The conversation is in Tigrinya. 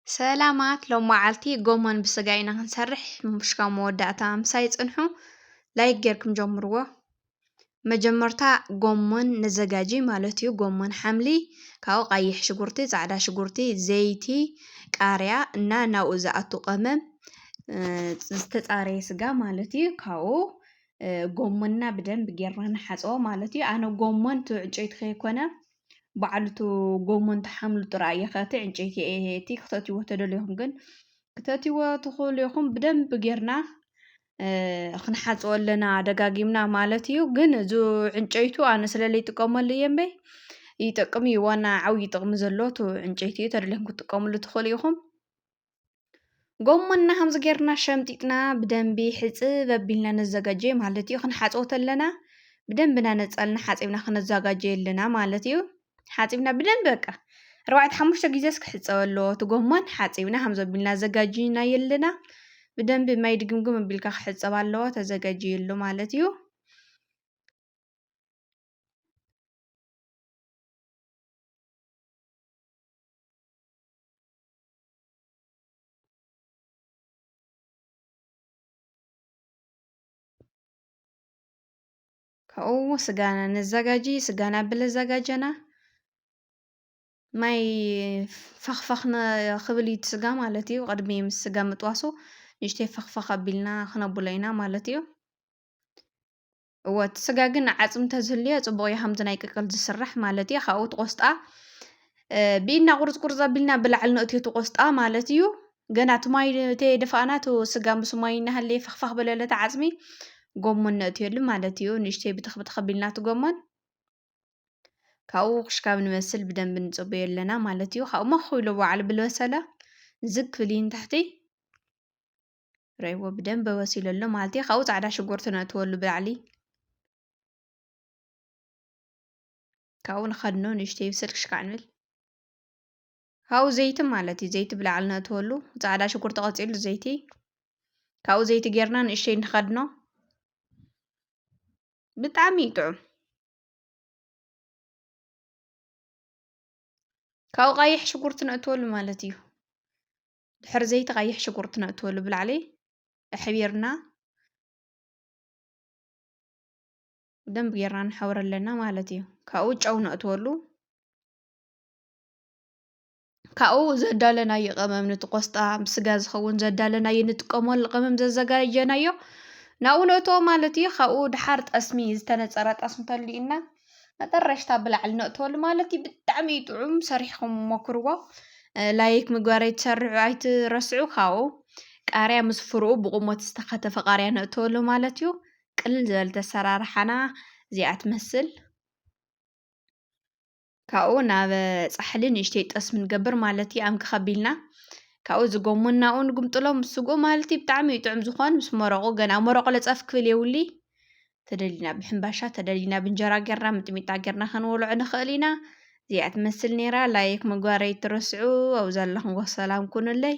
ሰላማት ሎማዓልቲ ጎመን ብስጋ ኢና ክንሰርሕ ምሽካም መወዳእታ ምሳይ ፅንሑ ላይክ ጌርኩም ጀምርዎ። መጀመርታ ጎመን ነዘጋጂ ማለት እዩ። ጎመን ሓምሊ ካብኡ ቀይሕ ሽጉርቲ፣ ፃዕዳ ሽጉርቲ፣ ዘይቲ፣ ቃርያ እና ናብኡ ዝኣቱ ቀመም ዝተፃረየ ስጋ ማለት እዩ። ካብኡ ጎመንና ብደንብ ጌርና ንሓፅቦ ማለት እዩ። ኣነ ጎመን ቲ ዕንጨይቲ ከይኮነ ባዕሉ እቲ ጎመን ተሓምሉ ጥራይ የኸቲ ዕንጨይቲ እቲ ክተትይዎ ተደልየኹም ግን ክተትይዎ ትኽእሉ ኢኹም ብደንብ ጌርና ክንሓፅቦ ኣለና ደጋጊምና ማለት እዩ። ግን እዚ ዕንጨይቱ ኣነ ስለለይጥቀመሉ እየ እምበይ ይጠቅም እዩ። ዋና ዓብይ ጥቕሚ ዘለዎ እቲ ዕንጨይቲ እዩ። ተደሊኩም ክትጥቀምሉ ትኽእሉ ኢኹም። ጎመንና ከምዚ ጌርና ሸምጢጥና ብደንቢ ሕፅብ ኣቢልና ነዘጋጀዮ ማለት እዩ። ክንሓፅቦ ተለና ብደንብ እናነፀልና ሓፂብና ክነዘጋጀዮ ኣለና ማለት እዩ። ሓፂብና ብደንብ በቃ 4-5 ግዜስ ክሕፀብ ኣለዎ እቲ ጎመን ሓፂብና ከምዚ ኣቢልና ኣዘጋጂናዮ ኣለና። ብደንቢ ማይ ድግምግም ኣቢልካ ክሕፀብ ኣለዎ ተዘጋጅዩሉ ማለት እዩ። ካብኡ ስጋና ነዘጋጂ ስጋና ብለዘጋጀና ማይ ፈኽፈኽ ክብል እዩ እቲ ስጋ ማለት እዩ። ቅድሚ ምስ ስጋ ምጥዋሱ ንእሽተይ ፈኽፈኽ ኣቢልና ክነብሎ ኢና ማለት እዩ። እወ እቲ ስጋ ግን ዓፅሚ እንተዝህልዮ ፅቡቅ እዩ ከምዚ ናይ ቅቅል ዝስራሕ ማለት እዩ። ካብኡ እቲ ቆስጣ ብኢድና ቁርፅ ቁርፅ ኣቢልና ብላዕሊ ነእትዮ እቲ ቆስጣ ማለት እዩ። ገና እቲ ማይ ተይደፋእና እቲ ስጋ ምስ ማይ እናሃለየ ፈኽፈኽ በለለ እቲ ዓፅሚ ጎመን ነእትየሉ ማለት እዩ። ንእሽተይ ብትኽ ብትኽ ኣቢልና እቲ ጎመን ካብኡ ክሽካብ ንመስል ብደንብ ንፅበዮ ኣለና ማለት እዩ። ካብኡ መኽ ኢሉ ባዕሉ ብልበሰለ ዝግ ክብል እዩ ንታሕቲ ርእይዎ ብደንብ በሲሉ ኣሎ ማለት እዩ። ካብኡ ፃዕዳ ሽጉርቲ ነእትወሉ ብላዕሊ ካብኡ ንኸድኖ ንእሽተይ ይብስል ክሽካዕ ንብል ካብኡ ዘይቲ ማለት እዩ። ዘይቲ ብላዕሊ ነእትወሉ ፃዕዳ ሽጉርቲ ቀፂሉ ዘይቲ ካብኡ ዘይቲ ጌርና ንእሽተይ ንኸድኖ ብጣዕሚ እዩ ጥዑም። ካብኡ ቀይሕ ሽጉርቲ ነእትወሉ ማለት እዩ። ድሕሪ ዘይቲ ቀይሕ ሽጉርቲ ነእትወሉ ብላዕሊ ኣሕቢርና ብደንብ ጌርና ንሕብሮ ኣለና ማለት እዩ። ካብኡ ጨው ነእትወሉ ካብኡ ዘዳለናዮ ቀመም ነቲ ቆስጣ ብስጋ ዝኸውን ዘዳለናዮ ንጥቀመሉ ቀመም ዘዘጋጀናዮ ናብኡ ነእትዎ ማለት እዩ። ካብኡ ድሓር ጠስሚ ዝተነፀረ ጠስሚ ተልኢልና መጠረሽታ ብላዕሊ ነእትወሉ ማለት እዩ። ብጣዕሚ እዩ ጥዑም ሰሪሕኩም ሞክርዎ። ላይክ ምግባር ኣይትረስዑ። ካብኡ ቃርያ ምስ ፍርኡ ብቁመት ዝተኸተፈ ቃርያ ነእትወሉ ማለት እዩ። ቅልል ዝበለት ኣሰራርሓና እዚኣ ትመስል። ካብኡ ናብ ፃሕሊ ንእሽተይ ጠስሚ ንገብር ማለት እዩ። ኣምኪ ከቢልና ካብኡ እዚ ጎመን ናብኡ ንግምጥሎ ምስ ስግኡ ማለት እዩ። ብጣዕሚ እዩ ጥዑም ዝኮን ምስ መረቁ ገና መረቁ ለፀፍ ክብል የብሉ ተደሊና ብሕምባሻ ተደሊና ብእንጀራ ጌርና ሚጥሚጣ ጌርና ክንበልዖ ንኽእል ኢና። እዚኣ ትመስል ነይራ። ላይክ ምግባር ኣይትረስዑ። ኣብኡ ዘለኹም ወሰላም ኩኑለይ።